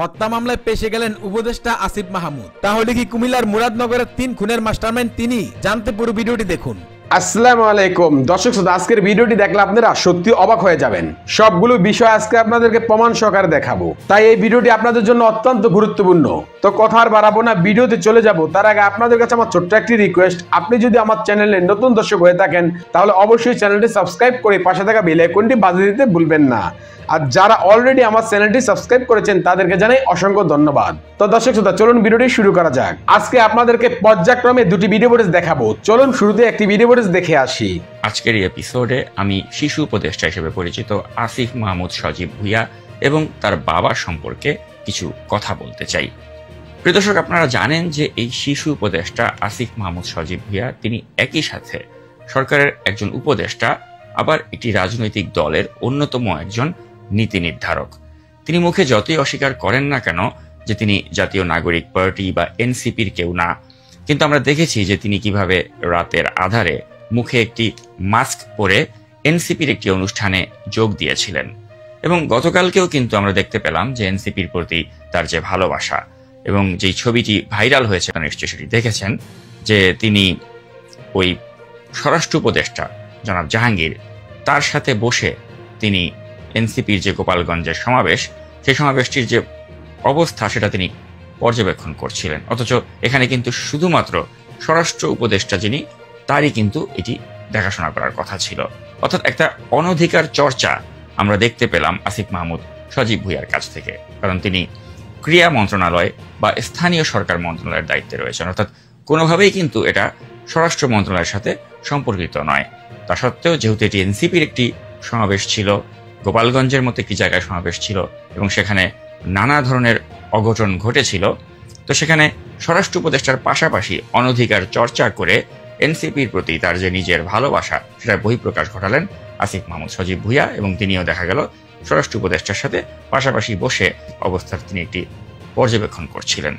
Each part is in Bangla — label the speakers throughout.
Speaker 1: হত্যা মামলায় পেশে গেলেন উপদেষ্টা আসিফ মাহমুদ। তাহলে কি কুমিল্লার মুরাদনগরের 3 খুনের মাস্টারমাইন্ড তিনি? জানতে পুরো ভিডিওটি দেখুন।
Speaker 2: আসসালামু আলাইকুম দর্শক শ্রোতা, আজকের ভিডিওটি দেখলে আপনারা সত্যি অবাক হয়ে যাবেন। সবগুলো বিষয় আজকে আপনাদেরকে প্রমাণ সহকারে দেখাবো, তাই এই ভিডিওটি আপনাদের জন্য অত্যন্ত গুরুত্বপূর্ণ। তো কথা আর বাড়াবো না, ভিডিওতে চলে যাব। তার আগে আপনাদের কাছে আমার ছোট্ট একটি রিকোয়েস্ট, আপনি যদি আমার চ্যানেলে নতুন দর্শক হয়ে থাকেন তাহলে অবশ্যই চ্যানেলটি সাবস্ক্রাইব করে পাশে থাকা বেল আইকনটি বাজিয়ে দিতে ভুলবেন না। আর যারা অলরেডি আমার চ্যানেলটি সাবস্ক্রাইব করেছেন তাদেরকে জানাই অসংখ্য ধন্যবাদ। তো দর্শক শ্রোতা, চলুন ভিডিওটি শুরু করা যাক। আজকে আপনাদেরকে পর্যায়ক্রমে দুটি ভিডিও ফুটেজ দেখাবো। চলুন শুরুতে একটি ভিডিও ফুটেজ দেখে আসি।
Speaker 3: আজকের এই এপিসোডে আমি শিশু উপদেষ্টা হিসেবে পরিচিত আসিফ মাহমুদ সজীব ভুঁইয়া এবং তার বাবা সম্পর্কে কিছু কথা বলতে চাই। প্রিয় দর্শক, আপনারা জানেন যে এই শিশু উপদেষ্টা আসিফ মাহমুদ সজীব ভুঁইয়া তিনি একই সাথে সরকারের একজন উপদেষ্টা, আবার একটি রাজনৈতিক দলের অন্যতম একজন নীতি নির্ধারক। তিনি মুখে যতই অস্বীকার করেন না কেন যে তিনি জাতীয় নাগরিক পার্টি বা এনসিপির কেউ না, কিন্তু আমরা দেখেছি যে তিনি কিভাবে রাতের আধারে মুখে একটি মাস্ক পরে এনসিপির একটি অনুষ্ঠানে যোগ দিয়েছিলেন। এবং গতকালকেও কিন্তু আমরা দেখতে পেলাম যে এনসিপির প্রতি তার যে ভালোবাসা, এবং যেই ছবিটি ভাইরাল হয়েছে নিশ্চয়ই সেটি দেখেছেন, যে তিনি ওই স্বরাষ্ট্র উপদেষ্টা জনাব জাহাঙ্গীর তার সাথে বসে তিনি এনসিপির যে গোপালগঞ্জের সমাবেশ, সেই সমাবেশটির যে অবস্থা সেটা তিনি পর্যবেক্ষণ করছিলেন। অথচ এখানে কিন্তু শুধুমাত্র স্বরাষ্ট্র উপদেষ্টা যিনি, তারই কিন্তু এটি দেখাশোনা করার কথা ছিল। অর্থাৎ একটা অনধিকার চর্চা আমরা দেখতে পেলাম আসিফ মাহমুদ সজীব ভুঁইয়ার কাছ থেকে, কারণ তিনি ক্রীড়া মন্ত্রণালয় বা স্থানীয় সরকার মন্ত্রণালয়ের দায়িত্বে রয়েছেন। অর্থাৎ কোনোভাবেই কিন্তু এটা স্বরাষ্ট্র মন্ত্রণালয়ের সাথে সম্পর্কিত নয়। তা সত্ত্বেও যেহেতু এটি এনসিপির একটি সমাবেশ ছিল, গোপালগঞ্জের মতো একটি জায়গায় সমাবেশ ছিল, এবং সেখানে নানা ধরনের অঘটন ঘটেছিল, তো সেখানে স্বরাষ্ট্র উপদেষ্টার পাশাপাশি অনধিকার চর্চা করে এনসিপির প্রতি তার যে নিজের ভালোবাসা সেটার বহিঃপ্রকাশ ঘটালেন আসিফ মাহমুদ সজীব ভুঁইয়া, এবং তিনিও দেখা গেল স্বরাষ্ট্র উপদেষ্টার সাথে পাশাপাশি বসে অবস্থার তিনি একটি পর্যবেক্ষণ করছিলেন।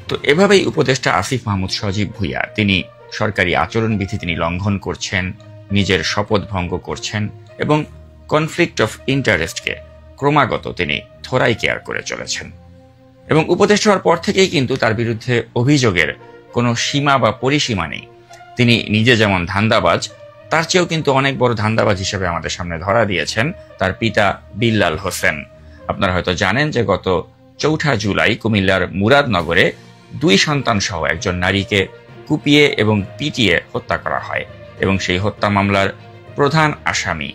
Speaker 3: তো এভাবেই উপদেষ্টা আসিফ মাহমুদ সজীব ভুঁইয়া তিনি সরকারি আচরণবিধি তিনি লঙ্ঘন করছেন, নিজের শপথ ভঙ্গ করছেন, এবং কনফ্লিক্ট অফ ইন্টারেস্টকে ক্রমাগত তিনি থোড়াই কেয়ার করে চলেছেন। এবং উপদেষ্টা হওয়ার পর থেকেই কিন্তু তার বিরুদ্ধে অভিযোগের কোনো সীমা বা পরিসীমা নেই। তিনি নিজে যেমন ধান্দাবাজ, তার চেয়েও কিন্তু অনেক বড় ধান্দাবাজ হিসেবে আমাদের সামনে ধরা দিয়েছেন তার পিতা বিল্লাল হোসেন। আপনারা হয়তো জানেন যে গত 4 জুলাই কুমিল্লার মুরাদনগরে 2 সন্তান সহ একজন নারীকে কুপিয়ে এবং পিটিয়ে হত্যা করা হয়, এবং সেই হত্যা মামলার প্রধান আসামি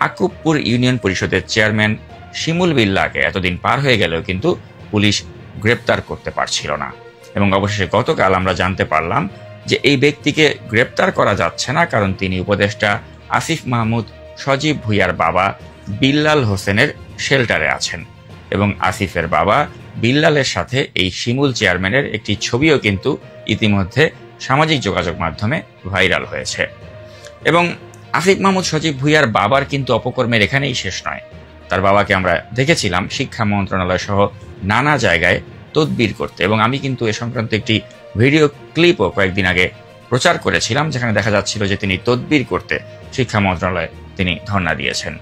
Speaker 3: আকুবপুর ইউনিয়ন পরিষদের চেয়ারম্যান শিমুল বিল্লাহকে এতদিন পার হয়ে গেলেও কিন্তু পুলিশ গ্রেপ্তার করতে পারছিল না। এবং অবশেষে গতকাল আমরা জানতে পারলাম যে এই ব্যক্তিকে গ্রেপ্তার করা যাচ্ছে না, কারণ তিনি উপদেষ্টা আসিফ মাহমুদ সজীব ভুঁইয়ার বাবা বিল্লাল হোসেনের শেল্টারে আছেন। এবং আসিফের বাবা বিল্লালের সাথে এই শিমুল চেয়ারম্যানের একটি ছবিও কিন্তু ইতিমধ্যে সামাজিক যোগাযোগ মাধ্যমে ভাইরাল হয়েছে। এবং আসিফ মাহমুদ সজীব ভুঁইয়ার বাবার কিন্তু অপকর্মের এখানেই শেষ নয়। তার বাবাকে আমরা দেখেছিলাম শিক্ষা মন্ত্রণালয় সহ নানা জায়গায় তদবির করতে, এবং আমি কিন্তু এ সংক্রান্ত একটি ভিডিও ক্লিপও কয়েকদিন আগে প্রচার করেছিলাম, যেখানে দেখা যাচ্ছিল যে তিনি তদবির করতে শিক্ষা মন্ত্রণালয়ে তিনি ধর্ণা দিয়েছেন।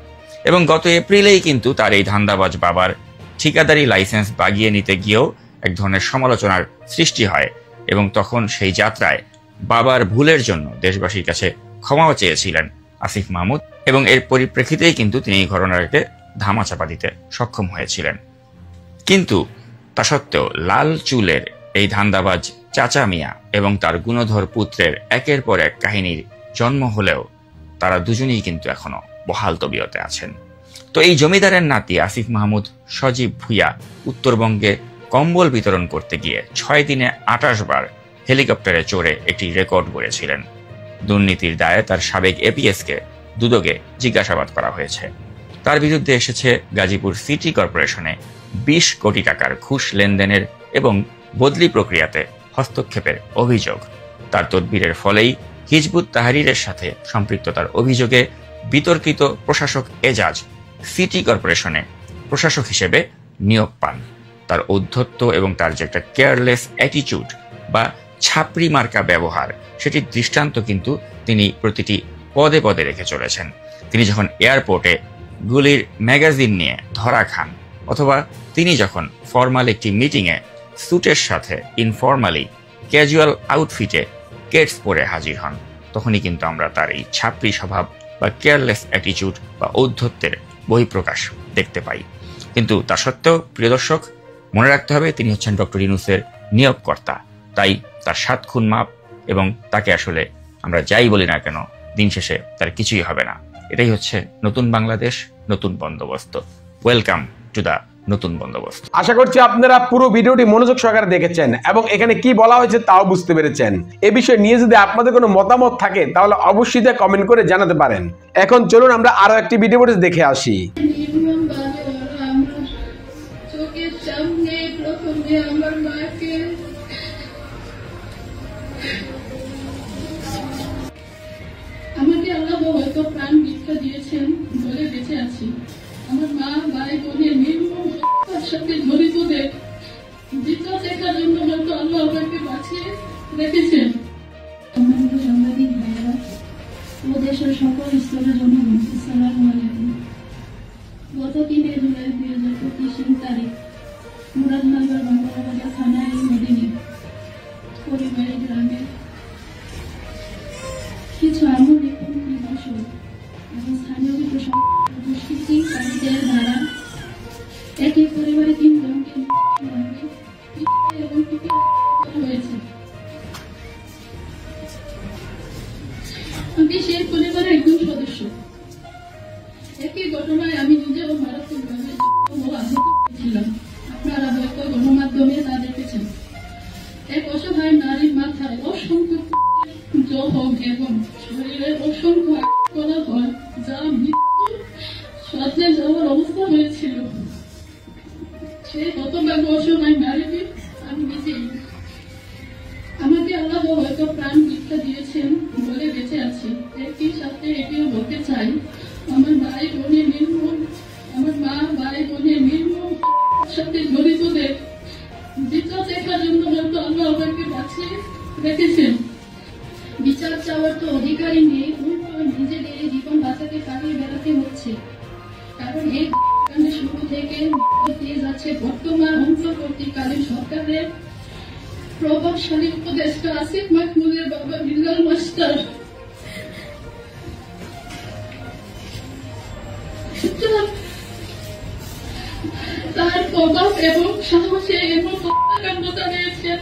Speaker 3: এবং গত এপ্রিলেই কিন্তু তার এই ধান্দাবাজ বাবার ঠিকাদারি লাইসেন্স বাগিয়ে নিতে গিয়েও এক ধরনের সমালোচনার সৃষ্টি হয়, এবং তখন সেই যাত্রায় বাবার ভুলের জন্য দেশবাসীর কাছে ক্ষমাও চেয়েছিলেন আসিফ মাহমুদ, এবং এর পরিপ্রেক্ষিতেই কিন্তু তিনি এই ঘটনাকে ধামাচাপা দিতে সক্ষম হয়েছিলেন। কিন্তু তা সত্ত্বেও লাল চুলের এই ধান্দাবাজ চাচা মিয়া এবং তার গুণধর পুত্রের একের পর এক কাহিনীর জন্ম হলেও তারা দুজনেই কিন্তু এখনো বহাল তবিয়তে আছেন। তো এই জমিদারের নাতি আসিফ মাহমুদ সজীব ভুঁইয়া উত্তরবঙ্গে কম্বল বিতরণ করতে গিয়ে 6 দিনে 28 বার হেলিকপ্টারে চড়ে একটি রেকর্ড গড়েছিলেন। দুর্নীতির দায়ে তার সাবেক এপিএসকে দুদকে জিজ্ঞাসাবাদ করা হয়েছে। তার বিরুদ্ধে এসেছে গাজীপুর সিটি কর্পোরেশনে 20 কোটি টাকার ঘুষ লেনদেনের এবং বদলি প্রক্রিয়াতে হস্তক্ষেপের অভিযোগ। তার তদবিরের ফলেই হিজবুত তাহরিরের সাথে সম্পৃক্ততার অভিযোগে বিতর্কিত প্রশাসক এজাজ সিটি কর্পোরেশনে প্রশাসক হিসেবে নিয়োগ পান। তার ঔদ্ধত্য এবং তার যে একটা কেয়ারলেস অ্যাটিটিউড বা ছাপরি মার্কা ব্যবহার, সেটির দৃষ্টান্ত কিন্তু তিনি প্রতিটি পদে পদে রেখে চলেছেন। তিনি যখন এয়ারপোর্টে গুলির ম্যাগাজিন নিয়ে ধরা খান, অথবা তিনি যখন ফর্মাল একটি মিটিংয়ে স্যুটের সাথে ইনফর্মালি ক্যাজুয়াল আউটফিটে কেটস পরে হাজির হন, তখনই কিন্তু আমরা তার এই ছাত্রী স্বভাব বা কেয়ারলেস অ্যাটিটিউড বা ঔদ্ধত্যের বহিঃপ্রকাশ দেখতে পাই। কিন্তু তা সত্ত্বেও প্রিয় দর্শক, মনে রাখতে হবে তিনি হচ্ছেন ডক্টর ইউনূসের নিয়োগকর্তা, তাই তার 7 খুন মাপ এবং তাকে আসলে আমরা যাই বলি না কেন দিন শেষে তার কিছুই হবে না। এটাই হচ্ছে নতুন বাংলাদেশ, নতুন বন্দোবস্ত। ওয়েলকাম টু দা নতুন বন্দোবস্ত।
Speaker 2: আশা করছি আপনারা পুরো ভিডিওটি মনোযোগ সহকারে দেখেছেন এবং এখানে কি বলা হয়েছে তাও বুঝতে পেরেছেন। এ বিষয়ে নিয়ে যদি আপনাদের কোনো মতামত থাকে তাহলে অবশ্যই তা কমেন্ট করে জানাতে পারেন। এখন চলুন আমরা আরো একটি ভিডিও দেখে আসি।
Speaker 4: আমাকে আল্লাহ হয়তো প্রাণ ভিক্ষা দিয়েছেন বলে বেঁচে আছি। আমার মা, ভাই, বোনের নির্মম সাথে জড়িতদের বিচার দেখার জন্য হয়তো আল্লাহ আমাকে বাঁচিয়ে রেখেছেন। সম্মানিত সাংবাদিক ভাইয়েরা ও দেশের সকল স্তরের জনগণ, আসসালামু আলাইকুম। গত 3 জুলাই 2025 তারিখ মুরাদনগর বাংলাবাজার থানার মদিনী পরিবারের গ্রামে কিছু আমূল নিদর্শন এবং স্থানীয় দুষ্কৃতিকারীদের দ্বারা একই পরিবারে 3 জনকে হয়েছে। আমি সেই পরিবারের একজন সদস্য। একই ঘটনায় আমি নিজেও মারাত্মকভাবে আহত হয়েছিলাম। আপনারা হয়তো গণমাধ্যমে তা দেখেছেন। এক অসহায় নারীর মাথায় অসংখ্য জখম এবং শরীরে অসংখ্য করা হয়, যা মৃত্যুর সজ্জায় যাওয়ার অবস্থা হয়েছিল। সেই হতভাগ্য অসহায় নারীটি আমি নিজেই। আমাকে আল্লাহ হয়তো প্রাণ ভিক্ষা দিয়েছেন বলে বেঁচে আছি। একই সাথে এটিও বলতে চাই, আমার মা, ভাই, বোনের নির্মম সাথে জড়িতদের বিচার দেখার জন্য হয়তো আল্লাহ আমাকে বাঁচিয়ে রেখেছেন। বিচার চাওয়ার তো অধিকারী নেই, নিজেদের জীবন বাঁচাতে কাটিয়ে বেড়াতে হচ্ছে। কারণ এই শুরু থেকে দিয়ে যাচ্ছে বর্তমান অন্তর্বর্তীকালীন সরকারের প্রভাবশালী উপদেষ্টা আসিফ মাহমুদের বাবা বিল্লাল মাস্টার। তার প্রভাব এবং সাহসে এমন হত্যাকাণ্ড চালিয়েছেন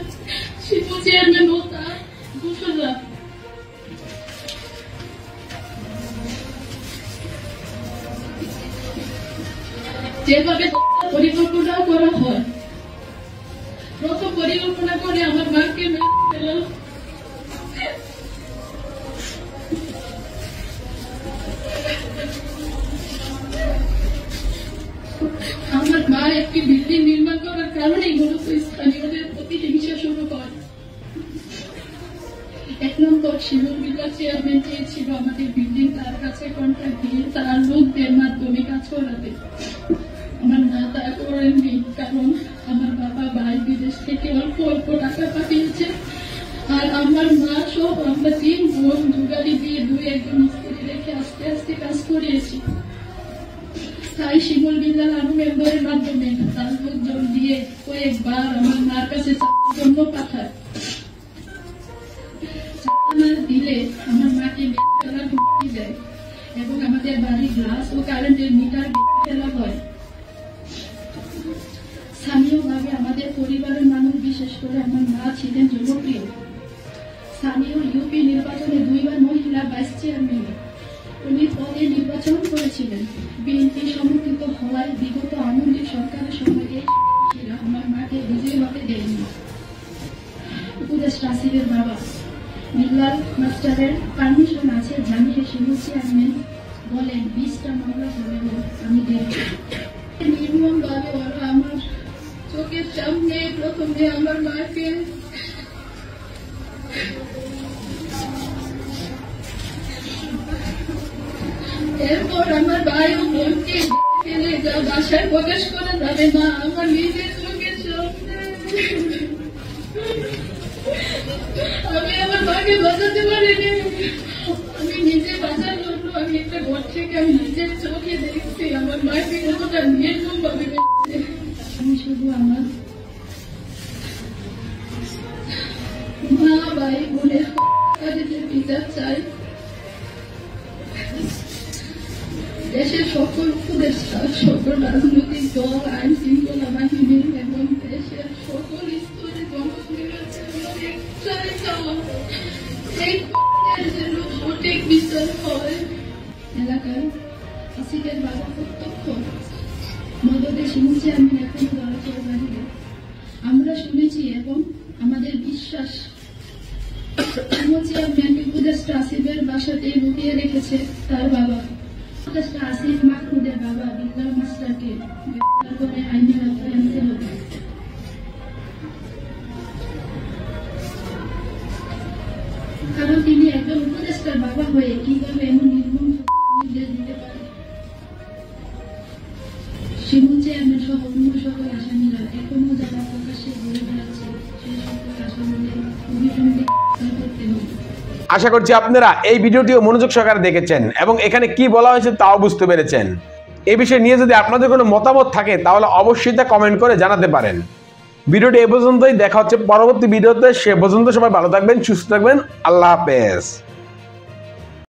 Speaker 4: শিশু চেয়ারম্যান ও তার দোষরা। যেভাবে পরিকল্পনাও করা হয়, প্রথম পরিকল্পনা করে আমার মাকে মেরে ফেল। আমার মা একটি বিল্ডিং নির্মাণ করার কারণেই মূলত স্থানীয়দের প্রতি হিংসা শুরু হয়। 1 নম্বর শিমুল বিল্লাহ চেয়ারম্যান চেয়েছিল আমাদের বিল্ডিং তার কাছে কন্ট্রাক্ট দিয়ে তার লোকদের মাধ্যমে কাজ করাতে। আমার মা তা করেননি, কারণ আমার বাবা ভাই বিদেশ থেকে অল্প অল্প টাকা পাঠিয়েছে। আর আমার মা সব আমরা 3 বোন জোগাড়ি দিয়ে 2-1 মিস্ত্রি রেখে আস্তে আস্তে কাজ করিয়েছি। তাই শিমুল বিল্লাহ আনু মেম্বারের মাধ্যমে তার লোকজন দিয়ে কয়েকবার আমার মার কাছে জন্য পাঠায়। দিলে আমার মাকে ঢুকিয়ে দেয় এবং আমাদের বাড়ির গ্লাস ও কারেন্টের মিটার ফেলা হয়। স্থানীয়ভাবে আমাদের পরিবারের মানুষ, বিশেষ করে আমার মা ছিলেন জনপ্রিয়। স্থানীয় ইউপি নির্বাচনে 2 বার মহিলা ভাইস চেয়ারম্যান উনি পদে নির্বাচন করেছিলেন। বিএনপি সমর্থিত হওয়ায় বিগত আওয়ামী লীগ সরকারের সময় আমার মাকে বিজয়ী হতে দেয়নি। উপদেষ্টা আসিফের বাবা বিল্লাল মাস্টারের পারমিশন আছে জানিয়ে শিমুল চেয়ারম্যান বলেন 20টা মামলা হলেও আমি দেখব। নির্মম ভাবে ওরা আমার চোখের সামনে প্রথমে আমার মাকে এরপর আমার ভাই ও বোনকে ফেলে যা বাসায় প্রকাশ করা যাবে না, আমার নিজের চোখের সামনে আমি আমার মাকে বাঁচাতে পারিনি। আমি নিজে বাঁচার জন্য আমি একটা ঘর থেকে আমি নিজের চোখে দেখছি আমার মাকে কতটা নির্মম ভাবে আমি শুধু আমার মা ভাই বোনের কাছে বিচার চাই। দেশের সকল উপদেষ্টা, সকল রাজনৈতিক দল, আইন শৃঙ্খলা বাহিনী এবং দেশের সকল স্তরে জনগণের কাছে একটাই চাওয়া, এই যেন সঠিক বিচার হয়। এলাকার আসিফের বাবা প্রত্যক্ষ মদতে শুনছি, আমি এখনো দরজার বাহিরে। আমরা শুনেছি এবং আমাদের বিশ্বাস চেয়ারম্যান উপদেষ্টা আসিফের বাসাতে লুকিয়ে রেখেছে তার বাবা। উপদেষ্টা আসিফ মাহমুদের বাবা বিল্লাল মাস্টারকে গ্রেফতার করে আইনের আওতায় আনতে হবে। কারণ তিনি একজন উপদেষ্টার বাবা হয়ে কিভাবে এমন নির্মম নির্দেশ দিতে পারে। শিমুল চেয়ারম্যান সহ অন্য সকল আসামিরা এখনো যারা প্রকাশ্যে ঘুরে বেড়াচ্ছে, সেই সকল আসামিদের অবিলম্বে গ্রেফতার করতে হবে।
Speaker 2: আশা করছি আপনারা এই ভিডিওটিও মনোযোগ সহকারে দেখেছেন এবং এখানে কি বলা হয়েছে তাও বুঝতে পেরেছেন। এই বিষয় নিয়ে যদি আপনাদের কোনো মতামত থাকে তাহলে অবশ্যই তা কমেন্ট করে জানাতে পারেন। ভিডিওটি এ পর্যন্তই, দেখা হচ্ছে পরবর্তী ভিডিওতে। সে পর্যন্ত সবাই ভালো থাকবেন, সুস্থ থাকবেন। আল্লাহ হাফেজ।